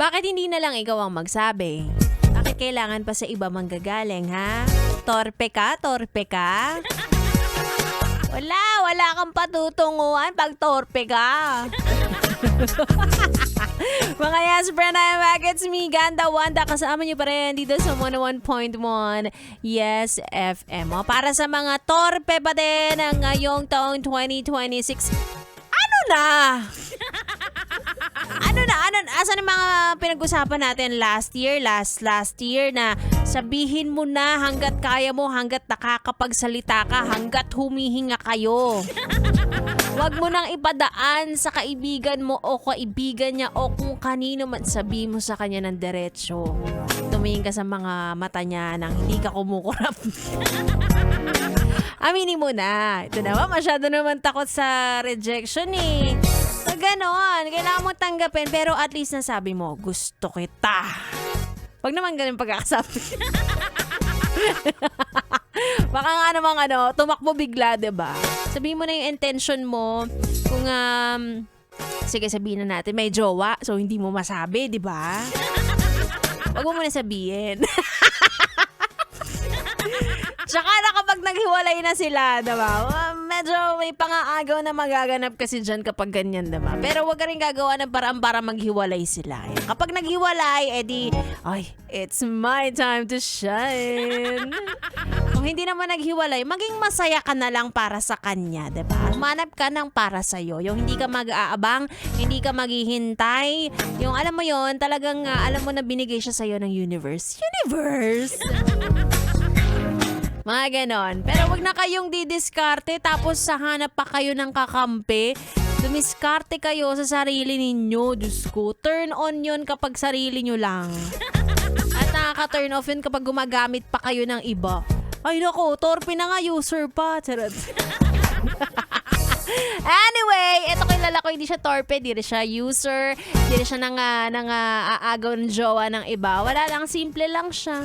Bakit hindi na lang ikaw ang magsabi? Bakit kailangan pa sa iba manggagaling, ha? Torpe ka? Torpe ka? Wala kang patutunguhan pag torpe ka. Mga yes, Brenna and Mac, it's me, Ganda Wanda. Kasama niyo pa rin dito sa 101.1 Yes FM. O, para sa mga torpe pa din ng ngayong taong 2026. Ano na? Asan ang mga pinag-usapan natin last year na sabihin mo na hanggat kaya mo, hanggat nakakapagsalita ka, hanggat humihinga kayo. Huwag mo nang ipadaan sa kaibigan mo o kaibigan niya o kung kanino man, sabihin mo sa kanya ng diretsyo. Tumingin ka sa mga mata niya nang hindi ka kumukurap. Aminin mo na. Ito naman, masyado naman takot sa rejection eh. So, ganon. Kailangan mo tanggapin pero at least nasabi mo, gusto kita. Huwag naman ganun pagkakasabi. Baka nga namang tumakbo bigla, diba? Sabihin mo na yung intention mo. Kung, sige, sabihin na natin, may jowa, so hindi mo masabi, diba? Huwag mo muna sabihin. Tsaka na kapag naghiwalay na sila, diba? Medyo may pangaagaw na magaganap kasi dyan kapag ganyan, diba? Pero wag ka rin gagawa ng paraan para maghiwalay sila. Kapag naghiwalay, edi, ay, it's my time to shine. Kung hindi naman naghiwalay, maging masaya ka na lang para sa kanya, diba? Humanap ka ng para sa'yo. Yung hindi ka mag-aabang, hindi ka maghihintay. Yung alam mo yon, talagang alam mo na binigay siya sa'yo ng universe. Universe! Mga ganon. Pero wag na kayong didiskarte tapos hanap pa kayo ng kakampi. Dumiskarte kayo sa sarili ninyo. Diyos ko, turn on yun kapag sarili nyo lang. At nakaka-turn off yun kapag gumagamit pa kayo ng iba. Ay nako, torpe na nga, user pa. Charot. Anyway, eto kilala ko, hindi siya torpe, hindi siya user, hindi siya aagaw ng jowa ng iba. Wala lang, simple lang siya.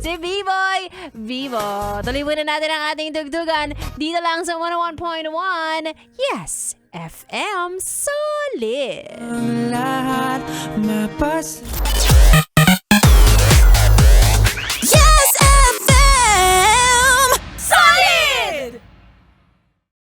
Si B-Boy Vivo. Tuloy muna natin ang ating dugdugan dito lang sa 101.1 Yes FM Solid. Lahat mapas